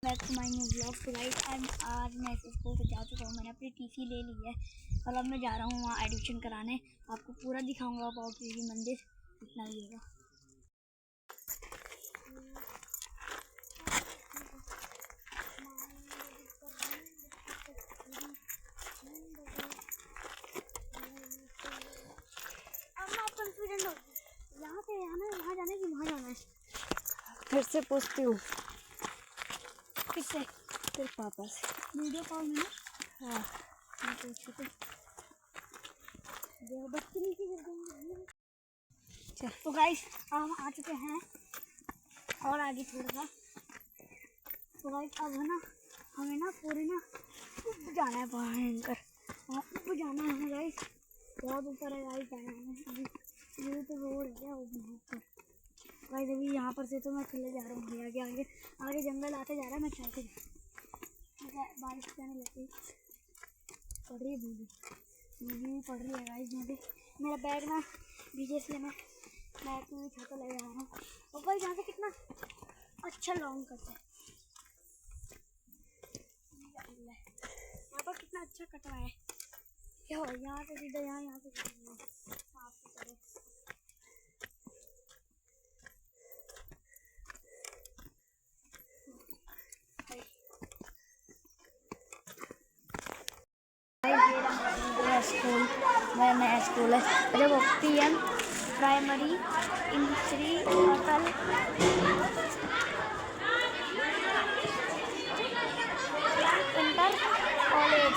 Back to my new blog. तो guys आज मैं स्कूल से जा चुका हूँ। मैंने अपनी टीसी ले ली है और अब मैं जा रहा हूँ वहाँ एडमिशन कराने। आपको पूरा दिखाऊंगा बाउटी मंदिर, इतना ही होगा। अब मैं कॉन्फिडेंट हो यहाँ से आना है, वहाँ जाना है कि वहाँ जाना है। फिर से पूछती हूँ, किससे? तेरे पापा से। वीडियो कॉल में। हाँ पूछो तो बदतमीजी कर देंगे। तो गाइस हम आ चुके हैं और आगे थोड़ा सा। तो गाइस अब है ना, हमें ना पूरे ना ऊपर जाना है, भयंकर ऊपर जाना है गाइस। बहुत ऊपर है गाइस जाना है। अभी ये तो रोड है क्या ऊपर गाइस। अभी यहाँ पर से तो मैं चले जा रहा हूँ आगे आगे आगे जंगल आते जा रहा है। मैं चलते बारिश जाने लगती पड़ रही है, बूंदी पड़ रही है गाइस। मेरा बैग ना भीजे, इसलिए मैं बैग में छाता ले जा रहा हूँ। और भाई यहाँ से कितना अच्छा लॉन्ग कट है, यहाँ पर कितना अच्छा कटा है। क्या हो यहाँ से सीधा यहाँ से स्कूल में नया स्कूल है। अरे वो PM primary entry hotel inter college.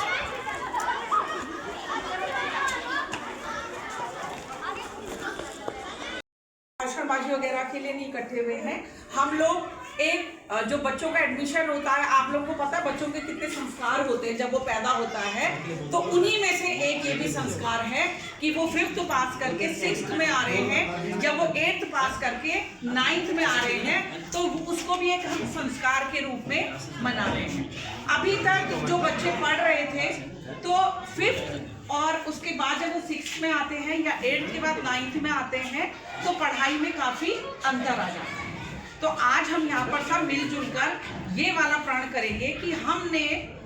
भाषणबाजी वगैरह के लिए नहीं इकट्ठे हुए हैं हम लोग। एक जो बच्चों का एडमिशन होता है, आप लोगों को पता है बच्चों के कितने संस्कार होते हैं जब वो पैदा होता है। तो उन्हीं में से एक ये भी संस्कार है कि वो 5th पास करके 6th में आ रहे हैं। जब वो 8th पास करके 9th में आ रहे हैं तो उसको भी एक हम संस्कार के रूप में मना रहे हैं। अभी तक जो बच्चे पढ़ रहे थे तो 5th और उसके बाद जब वो 6th में आते हैं या 8th के बाद 9th में आते हैं तो पढ़ाई में काफी अंतर आ जाता है। तो आज हम यहाँ पर सब मिलजुल कर ये वाला प्रण करेंगे कि हमने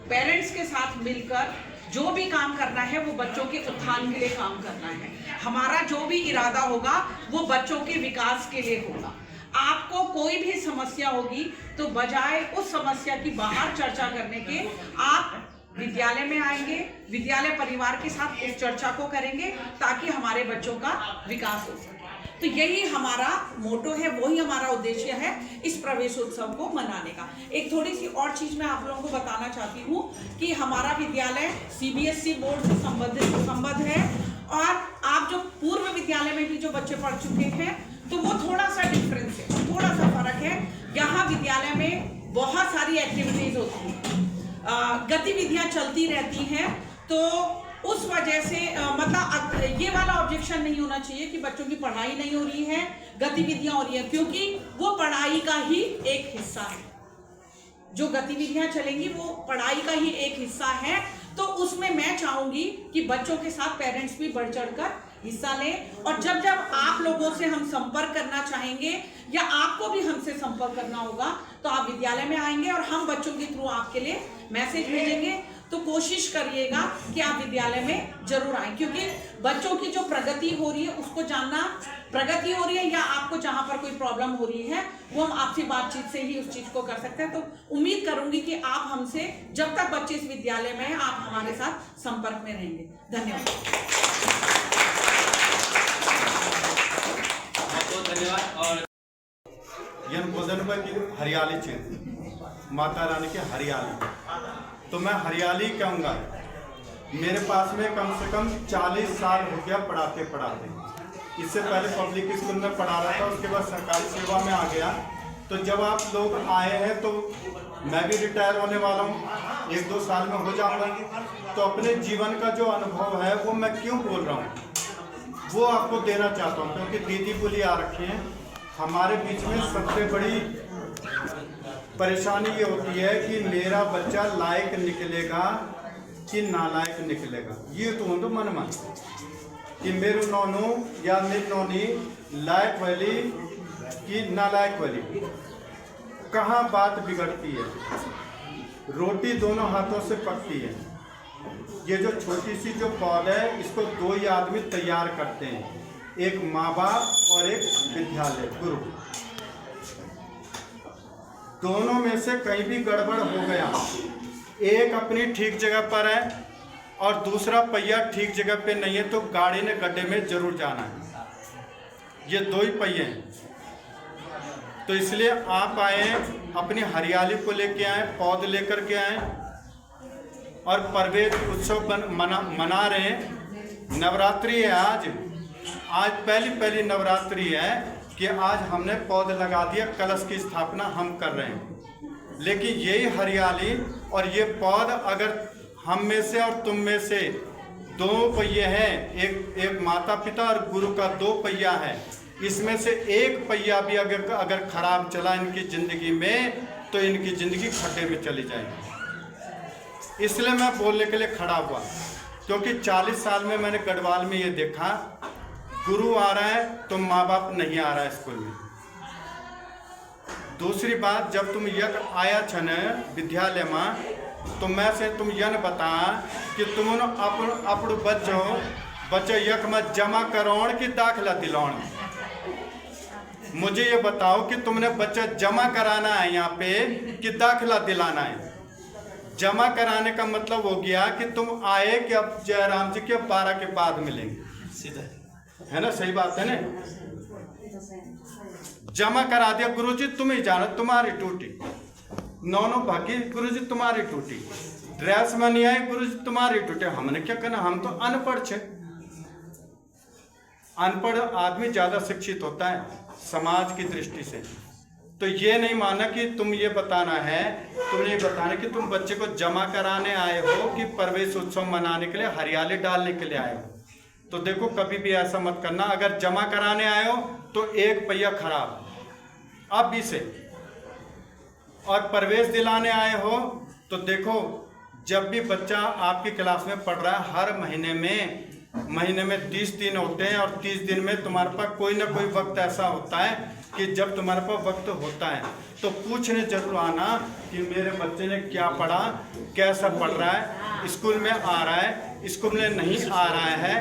पेरेंट्स के साथ मिलकर जो भी काम करना है वो बच्चों के उत्थान के लिए काम करना है। हमारा जो भी इरादा होगा वो बच्चों के विकास के लिए होगा। आपको कोई भी समस्या होगी तो बजाय उस समस्या की बाहर चर्चा करने के आप विद्यालय में आएंगे, विद्यालय परिवार के साथ उस चर्चा को करेंगे ताकि हमारे बच्चों का विकास हो सके। तो यही हमारा मोटो है, वही हमारा उद्देश्य है इस प्रवेशोत्सव को मनाने का। एक थोड़ी सी और चीज मैं आप लोगों को बताना चाहती हूँ कि हमारा विद्यालय CBSE बोर्ड से संबद्ध है और आप जो पूर्व विद्यालय में भी जो बच्चे पढ़ चुके हैं तो वो थोड़ा सा डिफरेंस है, थोड़ा सा फर्क है। यहाँ विद्यालय में बहुत सारी एक्टिविटीज होती हैं, गतिविधियां चलती रहती हैं। तो उस वजह से मतलब ये वाला ऑब्जेक्शन नहीं होना चाहिए कि बच्चों की पढ़ाई नहीं हो रही है, गतिविधियां हो रही है, क्योंकि वो पढ़ाई का ही एक हिस्सा है। जो गतिविधियां चलेंगी वो पढ़ाई का ही एक हिस्सा है। तो उसमें मैं चाहूंगी कि बच्चों के साथ पेरेंट्स भी बढ़ चढ़कर हिस्सा लें। और जब जब आप लोगों से हम संपर्क करना चाहेंगे या आपको भी हमसे संपर्क करना होगा तो आप विद्यालय में आएंगे और हम बच्चों के थ्रू आपके लिए मैसेज भेजेंगे। तो कोशिश करिएगा कि आप विद्यालय में जरूर आएं, क्योंकि बच्चों की जो प्रगति हो रही है उसको जानना, प्रगति हो रही है या आपको जहां पर कोई प्रॉब्लम हो रही है वो हम आपसी बातचीत से ही उस चीज को कर सकते हैं। तो उम्मीद करूंगी कि आप हमसे जब तक बच्चे इस विद्यालय में हैं आप हमारे साथ संपर्क में रहेंगे। धन्यवाद। और की हरियाली क्षेत्र, माता रानी के हरियाली, तो मैं हरियाली कहूँगा। मेरे पास में कम से कम 40 साल हो गया पढ़ाते पढ़ाते। इससे पहले पब्लिक स्कूल में पढ़ा रहा था, उसके बाद सरकारी सेवा में आ गया। तो जब आप लोग आए हैं तो मैं भी रिटायर होने वाला हूँ, 1-2 साल में हो जाऊँगा। तो अपने जीवन का जो अनुभव है वो मैं क्यों बोल रहा हूँ वो आपको देना चाहता हूँ, क्योंकि दीदी बोली आ रखी हैं। हमारे बीच में सबसे बड़ी परेशानी ये होती है कि मेरा बच्चा लायक निकलेगा कि नालायक निकलेगा। ये तो हो तो मन कि मेरे नौनू या मेरी नौनी लायक वाली कि नालायक वाली। कहाँ बात बिगड़ती है। रोटी दोनों हाथों से पकती है। ये जो छोटी सी जो पौधा है, इसको दो ही आदमी तैयार करते हैं, एक माँ बाप और एक विद्यालय गुरु। दोनों में से कहीं भी गड़बड़ हो गया, एक अपनी ठीक जगह पर है और दूसरा पहिया ठीक जगह पे नहीं है, तो गाड़ी ने गड्ढे में जरूर जाना है। ये दो ही पहिए हैं। तो इसलिए आप आए, अपनी हरियाली को लेके आए, पौधे लेकर के आए और प्रवेश उत्सव मना रहे हैं। नवरात्रि है आज पहली नवरात्रि है कि आज हमने पौधे लगा दिया, कलश की स्थापना हम कर रहे हैं। लेकिन यही हरियाली और ये पौध अगर हम में से और तुम में से दो पहिए हैं, एक माता पिता और गुरु का दो पहिया है, इसमें से एक पहिया भी अगर खराब चला इनकी ज़िंदगी में, तो इनकी ज़िंदगी खड्डे में चली जाएगी। इसलिए मैं बोलने के लिए खड़ा हुआ, क्योंकि 40 साल में मैंने गढ़वाल में ये देखा, गुरु आ रहा है तो माँ बाप नहीं आ रहा है स्कूल में। दूसरी बात, जब तुम यक आया छन विद्यालय में, तो मैं से तुम यह बता कि तुम अपन बच्चे यक में जमा करौण कि दाखिला दिलौण। मुझे ये बताओ कि तुमने बच्चा जमा कराना है यहाँ पे कि दाखिला दिलाना है। जमा कराने का मतलब हो गया कि तुम आए कि अब जयराम जी के 12 के बाद मिलेंगे, सीधा है ना, सही बात है ना। जमा करा दिया, गुरुजी तुम ही जानो, तुम्हारी टूटी। नौनो भागी, गुरुजी तुम्हारी टूटी। ड्रेस में नहीं आई, गुरुजी तुम्हारी टूटे। हमने क्या करना, हम तो अनपढ़ छे। अनपढ़ आदमी ज्यादा शिक्षित होता है समाज की दृष्टि से। तो ये नहीं माना कि तुम ये बताना है, तुमने ये बताना कि तुम बच्चे को जमा कराने आए हो कि प्रवेश उत्सव मनाने के लिए, हरियाली डालने के लिए आए हो। तो देखो, कभी भी ऐसा मत करना। अगर जमा कराने आए हो तो एक पहिया खराब अब भी से, और प्रवेश दिलाने आए हो तो देखो, जब भी बच्चा आपकी क्लास में पढ़ रहा है, हर महीने में 30 दिन होते हैं, और 30 दिन में तुम्हारे पास कोई ना कोई वक्त ऐसा होता है कि जब तुम्हारे पास वक्त होता है तो पूछने जरूर आना कि मेरे बच्चे ने क्या पढ़ा, कैसा पढ़ रहा है, स्कूल में आ रहा है, स्कूल में नहीं आ रहा है।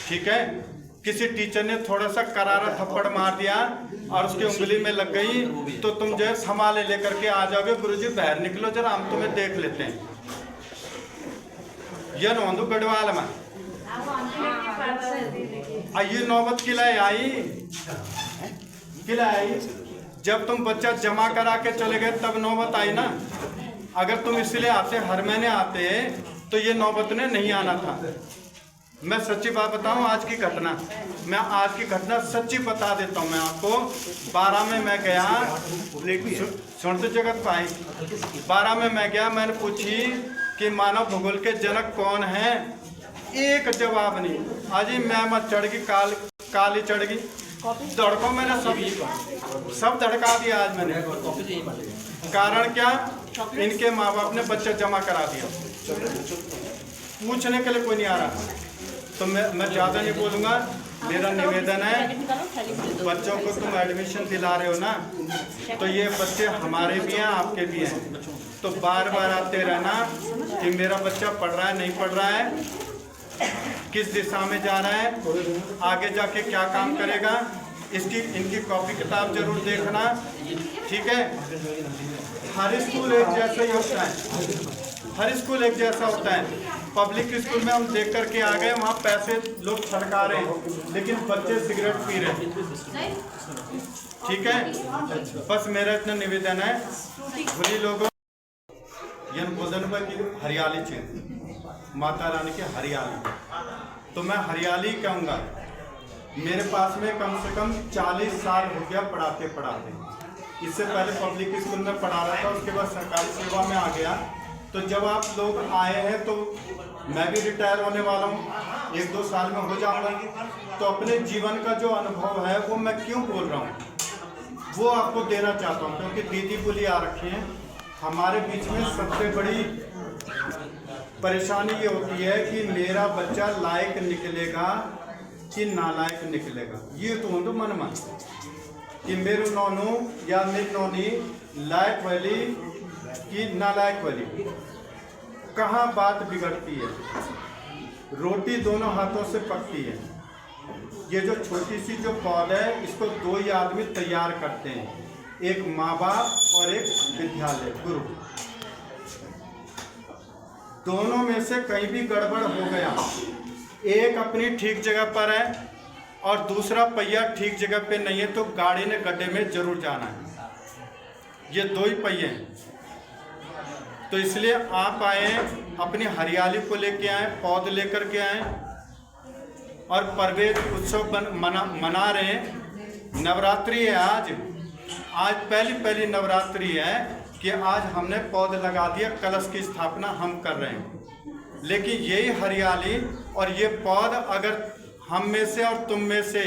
ठीक है, किसी टीचर ने थोड़ा सा करारा थप्पड़ मार दिया और उसकी उंगली में लग गई, तो तुम जो है संभाले लेकर के आ जाओगे, गुरुजी बाहर निकलो जरा, हम तुम्हें देख लेते हैं। यह नौंदू गढ़वाल में ये नौबत किलाए आई, जब तुम बच्चा जमा करा के चले गए तब नौबत आई ना। अगर तुम इसलिए आते, हर महीने आते, तो ये नौबत ने नहीं आना था। मैं सच्ची बात बताऊं, आज की घटना सच्ची बता देता हूं मैं आपको। 12 में मैं गया, सुनते जगत पाई, 12 में मैं गया, मैंने पूछी कि मानव भूगोल के जनक कौन हैं, एक जवाब नहीं। आज मैं मत चढ़ गई, काली चढ़ गई, धड़कों मैंने सब धड़का दिया आज मैंने। कारण क्या, इनके माँ बाप ने बच्चा जमा करा दिया, पूछने के लिए कोई नहीं आ रहा। तो मैं ज़्यादा नहीं बोलूँगा। मेरा निवेदन है, बच्चों को तुम एडमिशन दिला रहे हो ना, तो ये बच्चे हमारे भी हैं, आपके भी हैं। तो बार बार आते रहना कि मेरा बच्चा पढ़ रहा है, नहीं पढ़ रहा है, किस दिशा में जा रहा है, आगे जाके क्या काम करेगा, इनकी कॉपी किताब जरूर देखना। ठीक है, हर स्कूल एक जैसा ही होता है, हर स्कूल एक जैसा होता है। पब्लिक स्कूल में हम देख करके आ गए, वहाँ पैसे लोग सरका रहे हैं, लेकिन बच्चे सिगरेट पी रहे हैं। ठीक है, बस मेरा इतना निवेदन है, भूली लोगों यन बोधन की हरियाली क्षेत्र, माता रानी की हरियाली, तो मैं हरियाली कहूँगा। मेरे पास में कम से कम 40 साल हो गया पढ़ाते। इससे पहले पब्लिक स्कूल में पढ़ा रहा था, उसके बाद सरकारी सेवा में आ गया। तो जब आप लोग आए हैं, तो मैं भी रिटायर होने वाला हूँ, 1-2 साल में हो जाऊँगा। तो अपने जीवन का जो अनुभव है वो मैं क्यों बोल रहा हूँ, वो आपको देना चाहता हूँ। क्योंकि दीदी बोली आ रखी हैं, हमारे बीच में सबसे बड़ी परेशानी ये होती है कि मेरा बच्चा लायक निकलेगा कि नालायक निकलेगा। ये तो मन कि मेरू नौनू या मेरी नौनी लायक वाली कि नालायक वाली। कहाँ बात बिगड़ती है? रोटी दोनों हाथों से पकती है। ये जो छोटी सी जो पौधा है, इसको दो ही आदमी तैयार करते हैं, एक माँ बाप और एक विद्यालय गुरु। दोनों में से कहीं भी गड़बड़ हो गया, एक अपनी ठीक जगह पर है और दूसरा पहिया ठीक जगह पे नहीं है, तो गाड़ी ने गड्ढे में जरूर जाना है। ये दो ही पहिए हैं। तो इसलिए आप आए, अपनी हरियाली को लेके आए, पौधे लेकर के आए और प्रवेश उत्सव मना रहे हैं। नवरात्रि है आज पहली नवरात्रि है कि आज हमने पौधे लगा दिया, कलश की स्थापना हम कर रहे हैं। लेकिन यही हरियाली और ये पौध अगर हम में से और तुम में से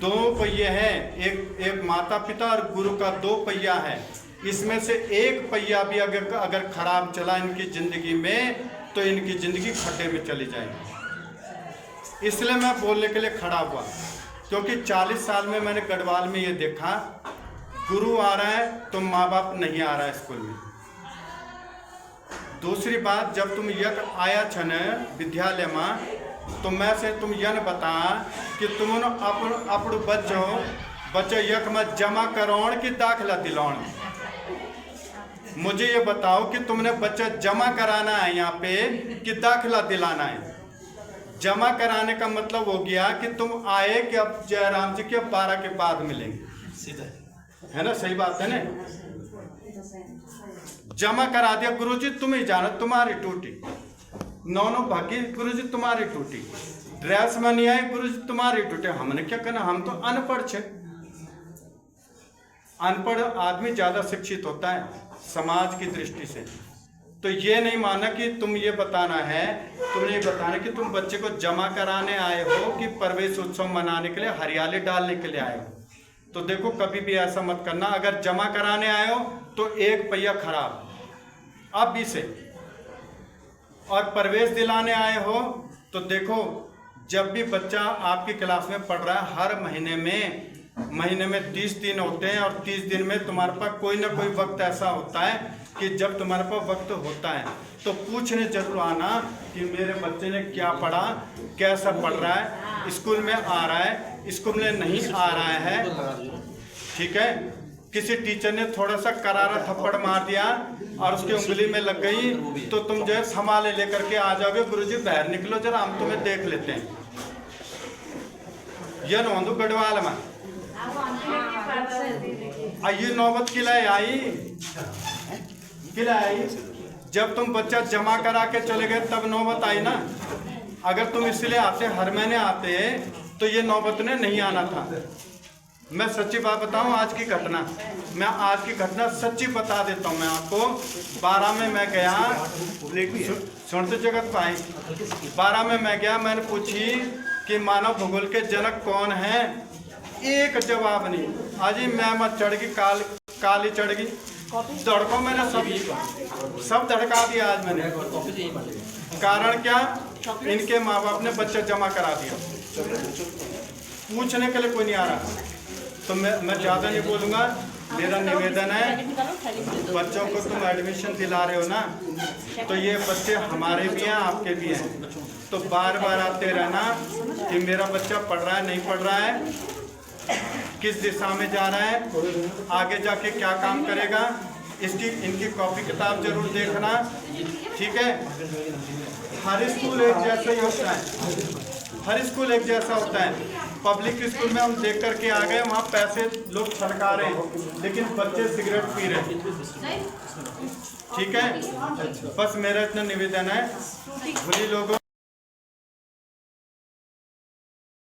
दो पहिए हैं, एक माता पिता और गुरु का दो पहिया है, इसमें से एक पहिया भी अगर खराब चला इनकी ज़िंदगी में, तो इनकी ज़िंदगी खड्डे में चली जाएगी। इसलिए मैं बोलने के लिए खड़ा हुआ, क्योंकि 40 साल में मैंने गढ़वाल में ये देखा, गुरु आ रहा है तो माँ बाप नहीं आ रहा है स्कूल में। दूसरी बात, जब तुम यक आया छन विद्यालय में, तो मैं से तुम यह बता कि तुम अपन बच्चों यक में जमा करोण कि दाखिला दिलाउण। मुझे ये बताओ कि तुमने बच्चा जमा कराना है यहाँ पे कि दाखिला दिलाना है? जमा कराने का मतलब हो गया कि तुम आए कि अब जयराम जी के 12 के बाद मिलेंगे, सीधा है ना? सही बात है ना? जमा करा दिया, गुरुजी तुम ही जानो, तुम्हारी टूटी। नौनो भागी, गुरुजी तुम्हारी टूटी। ड्रेस में नहीं आए, गुरुजी तुम्हारी टूटे। हमने क्या करना, हम तो अनपढ़ छे। अनपढ़ आदमी ज्यादा शिक्षित होता है समाज की दृष्टि से। तो ये नहीं माना कि तुम ये बताना है, तुमने ये बताना कि तुम बच्चे को जमा कराने आए हो कि प्रवेश उत्सव मनाने के लिए, हरियाली डालने के लिए आए हो। तो देखो, कभी भी ऐसा मत करना। अगर जमा कराने आए हो तो एक पहिया खराब अब भी से, और प्रवेश दिलाने आए हो तो देखो, जब भी बच्चा आपकी क्लास में पढ़ रहा है, हर महीने में 30 दिन होते हैं, और 30 दिन में तुम्हारे पास कोई ना कोई वक्त ऐसा होता है कि जब तुम्हारे पास वक्त होता है तो पूछने जरूर आना कि मेरे बच्चे ने क्या पढ़ा, कैसा पढ़ रहा है, स्कूल में आ रहा है, स्कूल में नहीं आ रहा है। ठीक है? किसी टीचर ने थोड़ा सा करारा थप्पड़ मार दिया और उसकी उंगली में लग गई, तो तुम जो है संभाले लेकर के आ जाओगे, गुरुजी बाहर निकलो जरा, हम तुम्हें देख लेते हैं। यह नौंदू गढ़वाल में ये नौबत किलाए आई जब तुम बच्चा जमा करा के चले गए, तब नौबत आई ना। अगर तुम इसलिए आते, हर महीने आते, तो ये नौबत ने नहीं आना था। मैं सच्ची बात बताऊं, आज की घटना सच्ची बता देता हूं मैं आपको। 12 में मैं गया, सुनते जगत पाए, 12 में मैं गया, मैंने पूछी कि मानव भूगोल के जनक कौन हैं? एक जवाब नहीं। आज ही मैं मत चढ़ गई, काली चढ़ गई, धड़को मैंने सब धड़का दिया आज मैंने। कारण क्या? इनके माँ बाप ने बच्चा जमा करा दिया, पूछने के लिए कोई नहीं आ रहा। तो मैं ज़्यादा नहीं बोलूँगा। मेरा निवेदन है, बच्चों को तुम एडमिशन दिला रहे हो ना, तो ये बच्चे हमारे भी हैं, आपके भी हैं। तो बार बार आते रहना कि मेरा बच्चा पढ़ रहा है, नहीं पढ़ रहा है, किस दिशा में जा रहा है, आगे जाके क्या काम करेगा, इनकी कॉपी किताब जरूर देखना। ठीक है? हर स्कूल एक जैसा ही होता है, हर स्कूल एक जैसा होता है। पब्लिक स्कूल में हम देख करके आ गए, वहाँ पैसे लोग छलका रहे हैं, लेकिन बच्चे सिगरेट पी रहे हैं। ठीक है? बस मेरा इतना निवेदन है, भली लोगों